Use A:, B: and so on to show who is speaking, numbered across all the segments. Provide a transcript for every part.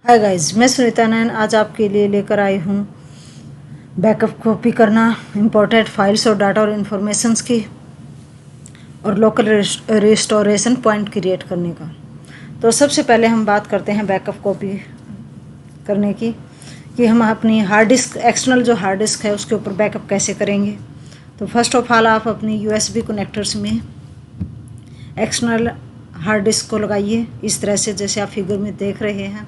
A: Hi guys, मैं सुनीता नैन आज आपके लिए लेकर आई हूँ बैकअप कॉपी करना, इम्पोर्टेंट फाइल्स और डाटा और इन्फॉर्मेशंस की, और लोकल रिस्टोरेशन पॉइंट क्रिएट करने का। तो सबसे पहले हम बात करते हैं बैकअप कॉपी करने की कि हम अपनी हार्ड डिस्क, एक्सटर्नल जो हार्ड डिस्क है उसके ऊपर बैकअप कैसे करेंगे। तो फर्स्ट ऑफ ऑल आप अपनी USB कनेक्टर्स में एक्सटर्नल हार्ड डिस्क को लगाइए इस तरह से, जैसे आप फिगर में देख रहे हैं।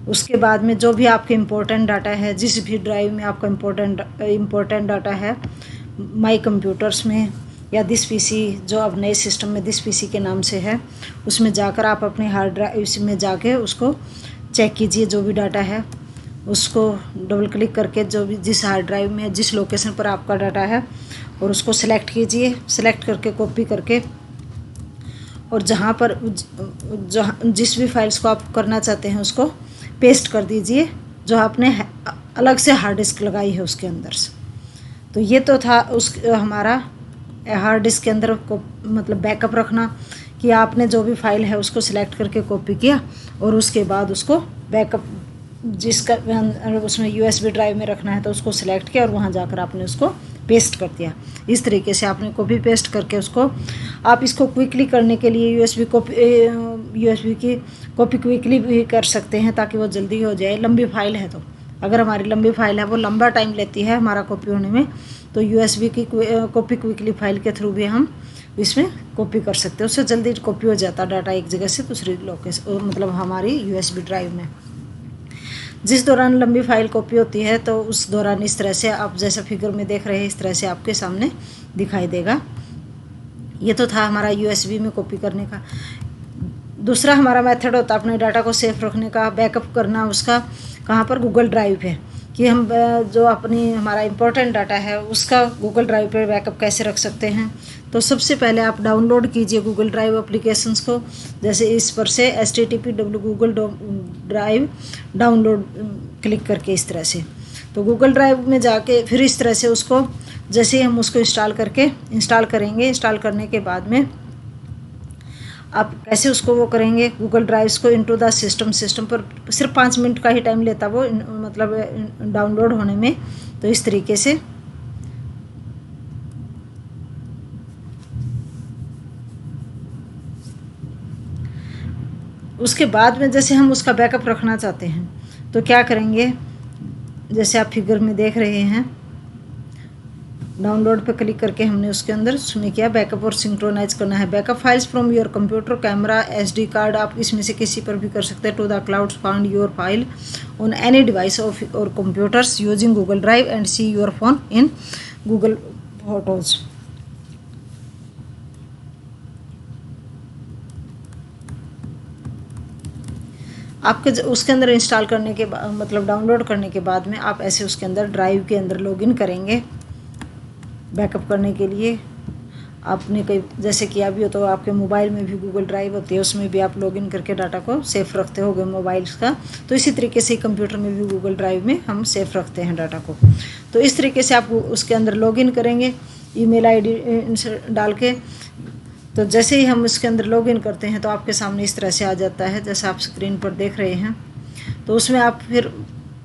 A: उसके बाद में जो भी आपके इम्पोर्टेंट डाटा है, जिस भी ड्राइव में आपका इम्पोर्टेंट डाटा है, माई कंप्यूटर्स में या दिस पीसी, जो अब नए सिस्टम में दिस पीसी के नाम से है, उसमें जाकर आप अपने हार्ड ड्राइव में जाके उसको चेक कीजिए। जो भी डाटा है उसको डबल क्लिक करके जो भी जिस हार्ड ड्राइव में जिस लोकेशन पर आपका डाटा है और उसको सेलेक्ट कीजिए। सेलेक्ट करके कॉपी करके और जहाँ पर जहाँ जिस भी फाइल्स को आप करना चाहते हैं उसको पेस्ट कर दीजिए, जो आपने अलग से हार्ड डिस्क लगाई है उसके अंदर से। तो ये तो था उस हमारा हार्ड डिस्क के अंदर को मतलब बैकअप रखना, कि आपने जो भी फाइल है उसको सिलेक्ट करके कॉपी किया और उसके बाद उसको बैकअप जिसका उसमें USB ड्राइव में रखना है तो उसको सिलेक्ट किया और वहाँ जाकर आपने उसको पेस्ट कर दिया। इस तरीके से आपने कॉपी पेस्ट करके उसको, आप इसको क्विकली करने के लिए USB की कॉपी क्विकली भी कर सकते हैं ताकि वो जल्दी हो जाए। लंबी फाइल है तो, अगर हमारी लंबी फाइल है वो लंबा टाइम लेती है हमारा कॉपी होने में, तो USB की कॉपी क्विकली फाइल के थ्रू भी हम इसमें कॉपी कर सकते हैं। उससे जल्दी कॉपी हो जाता डाटा एक जगह से दूसरी लोकेशन, मतलब हमारी USB ड्राइव में। जिस दौरान लंबी फाइल कॉपी होती है तो उस दौरान इस तरह से आप जैसा फिगर में देख रहे हैं इस तरह से आपके सामने दिखाई देगा। ये तो था हमारा USB में कॉपी करने का। दूसरा हमारा मेथड होता है अपने डाटा को सेफ रखने का, बैकअप करना उसका। कहाँ पर? गूगल ड्राइव पे, कि हम जो अपनी हमारा इम्पोर्टेंट डाटा है उसका गूगल ड्राइव पे बैकअप कैसे रख सकते हैं। तो सबसे पहले आप डाउनलोड कीजिए गूगल ड्राइव एप्लीकेशंस को। जैसे इस पर से http Google drive download click करके इस तरह से, तो गूगल ड्राइव में जाके फिर इस तरह से उसको जैसे ही हम उसको इंस्टॉल करेंगे, इंस्टॉल करने के बाद में आप कैसे उसको वो करेंगे, गूगल ड्राइव्स को इनटू द सिस्टम पर सिर्फ 5 मिनट का ही टाइम लेता वो मतलब डाउनलोड होने में। तो इस तरीके से उसके बाद में जैसे हम उसका बैकअप रखना चाहते हैं तो क्या करेंगे, जैसे आप फिगर में देख रहे हैं, डाउनलोड पे क्लिक करके हमने उसके अंदर उसमें किया बैकअप और सिंक्रोनाइज करना है। Backup files from your computer, camera, SD card, आप इसमें से किसी पर भी कर सकते हैं। To the cloud, found your file on any device of our computers using Google Drive and see your phone in Google Photos. आपके उसके अंदर इंस्टॉल करने के बाद मतलब डाउनलोड करने के बाद में आप ऐसे उसके अंदर ड्राइव के अंदर लॉगिन करेंगे बैकअप करने के लिए। आपने कई जैसे किया भी हो तो आपके मोबाइल में भी गूगल ड्राइव होती है, उसमें भी आप लॉगिन करके डाटा को सेफ रखते होगे मोबाइल्स का। तो इसी तरीके से कंप्यूटर में भी गूगल ड्राइव में हम सेफ रखते हैं डाटा को। तो इस तरीके से आप उसके अंदर लॉगिन करेंगे ईमेल ID डाल के। तो जैसे ही हम उसके अंदर लॉगिन करते हैं तो आपके सामने इस तरह से आ जाता है जैसा आप स्क्रीन पर देख रहे हैं। तो उसमें आप फिर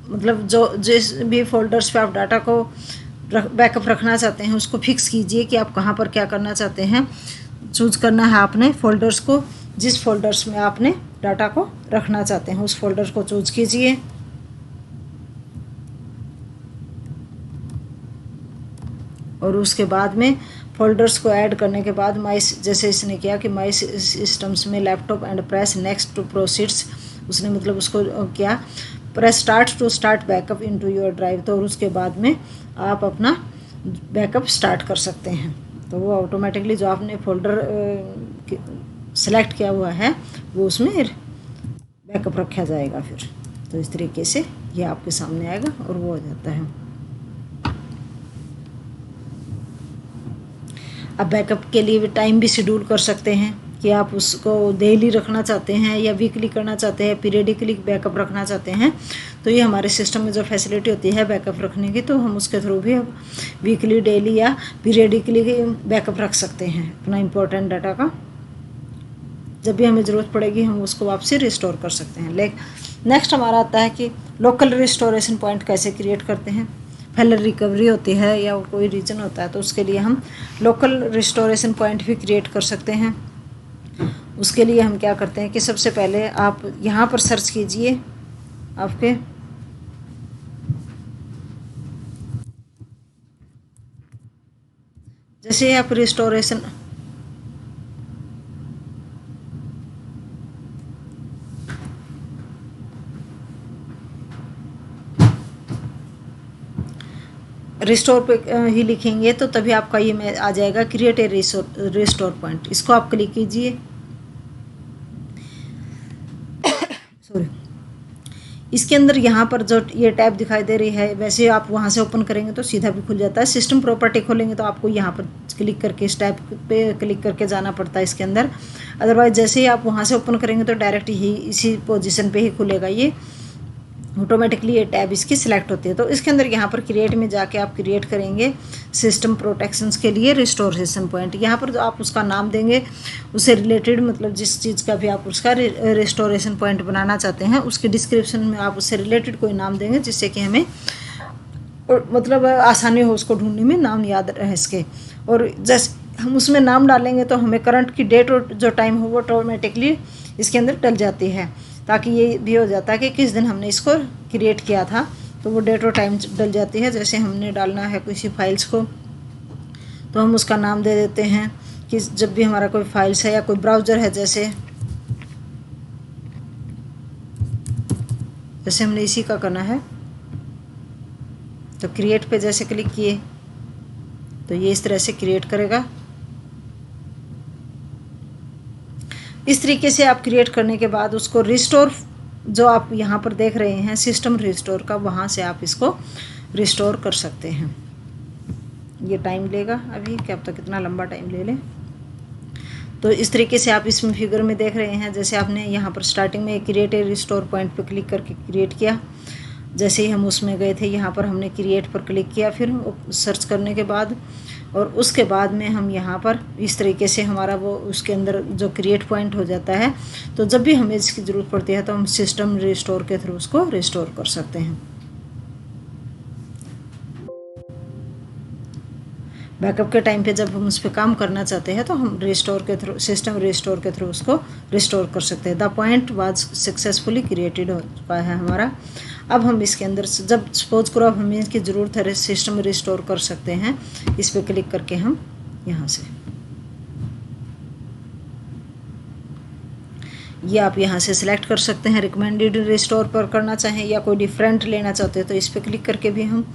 A: मतलब जिस भी फोल्डर्स पे आप डाटा को बैकअप रखना चाहते हैं उसको फिक्स कीजिए कि आप कहाँ पर क्या करना चाहते हैं। चूज करना है आपने फोल्डर्स को, जिस फोल्डर्स में आपने डाटा को रखना चाहते हैं उस फोल्डर को चूज कीजिए। और उसके बाद में फोल्डर्स को ऐड करने के बाद जैसे इसने किया कि माई सिस्टम्स में laptop and press next to proceeds, उसने मतलब उसको क्या press start to start backup into your drive. तो उसके बाद में आप अपना बैकअप स्टार्ट कर सकते हैं। तो वो ऑटोमेटिकली जो आपने फोल्डर सेलेक्ट किया हुआ है वो उसमें बैकअप रखा जाएगा फिर। तो इस तरीके से ये आपके सामने आएगा और वो हो जाता है। अब बैकअप के लिए भी टाइम भी शेड्यूल कर सकते हैं कि आप उसको डेली रखना चाहते हैं या वीकली करना चाहते हैं, पीरियडिकली बैकअप रखना चाहते हैं। तो ये हमारे सिस्टम में जो फैसिलिटी होती है बैकअप रखने की, तो हम उसके थ्रू भी वीकली, डेली या पीरियडिकली बैकअप रख सकते हैं अपना इम्पोर्टेंट डाटा का। जब भी हमें ज़रूरत पड़ेगी हम उसको वापसी रिस्टोर कर सकते हैं। नेक्स्ट हमारा आता है कि लोकल रिस्टोरेशन पॉइंट कैसे क्रिएट करते हैं। फेलर रिकवरी होती है या कोई रीजन होता है तो उसके लिए हम लोकल रिस्टोरेशन पॉइंट भी क्रिएट कर सकते हैं। उसके लिए हम क्या करते हैं कि सबसे पहले आप यहाँ पर सर्च कीजिए, आपके जैसे आप रिस्टोरेशन रिस्टोर पे ही लिखेंगे तो तभी आपका ये आ जाएगा क्रिएट ए रिस्टोर पॉइंट। इसको आप क्लिक कीजिए, सॉरी, इसके अंदर यहाँ पर जो ये टैब दिखाई दे रही है वैसे आप वहाँ से ओपन करेंगे तो सीधा भी खुल जाता है। सिस्टम प्रॉपर्टी खोलेंगे तो आपको यहाँ पर क्लिक करके इस टैब पे क्लिक करके जाना पड़ता है इसके अंदर। अदरवाइज जैसे ही आप वहाँ से ओपन करेंगे तो डायरेक्ट ही इसी पोजीशन पे ही खुलेगा, ये ऑटोमेटिकली ये टैब इसकी सिलेक्ट होती है। तो इसके अंदर यहाँ पर क्रिएट में जाके आप क्रिएट करेंगे सिस्टम प्रोटेक्शंस के लिए रिस्टोरेशन पॉइंट। यहाँ पर जो आप उसका नाम देंगे उससे रिलेटेड, मतलब जिस चीज़ का भी आप उसका रिस्टोरेशन पॉइंट बनाना चाहते हैं उसके डिस्क्रिप्शन में आप उससे रिलेटेड कोई नाम देंगे जिससे कि हमें मतलब आसानी हो उसको ढूंढने में, नाम याद रहे इसके। और जैसे हम उसमें नाम डालेंगे तो हमें करंट की डेट और जो टाइम हो वो ऑटोमेटिकली इसके अंदर डल जाती है, ताकि ये भी हो जाता है कि किस दिन हमने इसको क्रिएट किया था तो वो डेट और टाइम डल जाती है। जैसे हमने डालना है किसी फाइल्स को तो हम उसका नाम दे देते हैं कि जब भी हमारा कोई फाइल्स है या कोई ब्राउज़र है, जैसे हमने इसी का करना है तो क्रिएट पे जैसे क्लिक किए तो ये इस तरह से क्रिएट करेगा। इस तरीके से आप क्रिएट करने के बाद उसको रिस्टोर, जो आप यहाँ पर देख रहे हैं सिस्टम रिस्टोर का, वहाँ से आप इसको रिस्टोर कर सकते हैं। ये टाइम लेगा अभी, क्या पता कितना लंबा टाइम ले ले। तो इस तरीके से आप इसमें फिगर में देख रहे हैं, जैसे आपने यहाँ पर स्टार्टिंग में क्रिएट ए रिस्टोर पॉइंट पर क्लिक करके क्रिएट किया। जैसे ही हम उसमें गए थे यहाँ पर हमने क्रिएट पर क्लिक किया, फिर सर्च करने के बाद, और उसके बाद में हम यहाँ पर इस तरीके से हमारा वो उसके अंदर जो क्रिएट पॉइंट हो जाता है। तो जब भी हमें इसकी ज़रूरत पड़ती है तो हम सिस्टम रिस्टोर के थ्रू उसको रिस्टोर कर सकते हैं। बैकअप के टाइम पे जब हम उस पर काम करना चाहते हैं तो हम रिस्टोर के थ्रू, सिस्टम रिस्टोर के थ्रू उसको रिस्टोर कर सकते हैं। The point was successfully created हो चुका है हमारा। अब हम इसके अंदर जब सपोज करो अब हमें इसकी ज़रूरत है सिस्टम रिस्टोर कर सकते हैं। इस पर क्लिक करके हम यहाँ से ये आप यहाँ से सिलेक्ट कर सकते हैं। रिकमेंडेड रिस्टोर पर करना चाहें या कोई डिफरेंट लेना चाहते हैं तो इस पर क्लिक करके भी हम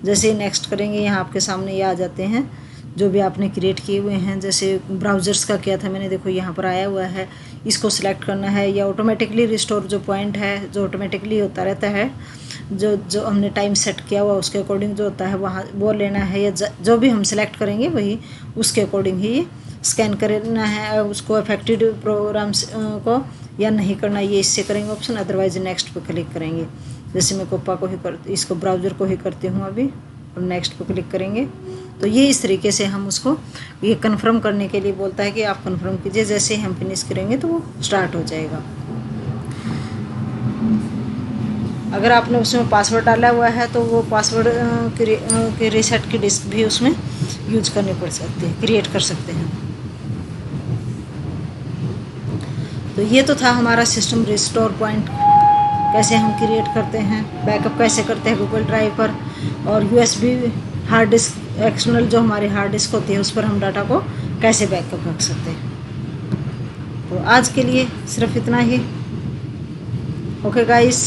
A: जैसे ही नेक्स्ट करेंगे यहाँ आपके सामने ये आ जाते हैं जो भी आपने क्रिएट किए हुए हैं। जैसे ब्राउज़र्स का किया था मैंने, देखो यहाँ पर आया हुआ है, इसको सिलेक्ट करना है। या ऑटोमेटिकली रिस्टोर जो पॉइंट है जो ऑटोमेटिकली होता रहता है, जो हमने टाइम सेट किया हुआ उसके अकॉर्डिंग जो होता है वहाँ वो लेना है, या जो भी हम सिलेक्ट करेंगे वही उसके अकॉर्डिंग ही स्कैन करना है उसको, अफेक्टेड प्रोग्राम्स को या नहीं करना ये इससे करेंगे ऑप्शन। अदरवाइज नेक्स्ट पे क्लिक करेंगे। जैसे मैं कोपा को ही इसको ब्राउज़र को ही करती हूँ अभी, और नेक्स्ट पे क्लिक करेंगे तो ये इस तरीके से हम उसको ये कंफर्म करने के लिए बोलता है कि आप कंफर्म कीजिए। जैसे ही हम फिनिश करेंगे तो वो स्टार्ट हो जाएगा। अगर आपने उसमें पासवर्ड डाला हुआ है तो वो पासवर्ड के रीसेट की डिस्क भी उसमें यूज करनी पड़ सकती है, क्रिएट कर सकते हैं। तो ये तो था हमारा सिस्टम रिस्टोर पॉइंट, कैसे हम क्रिएट करते हैं, बैकअप कैसे करते हैं गूगल ड्राइव पर, और यूएसबी हार्ड डिस्क एक्सटर्नल जो हमारी हार्ड डिस्क होती है उस पर हम डाटा को कैसे बैकअप रख सकते हैं। तो आज के लिए सिर्फ इतना ही। Okay guys.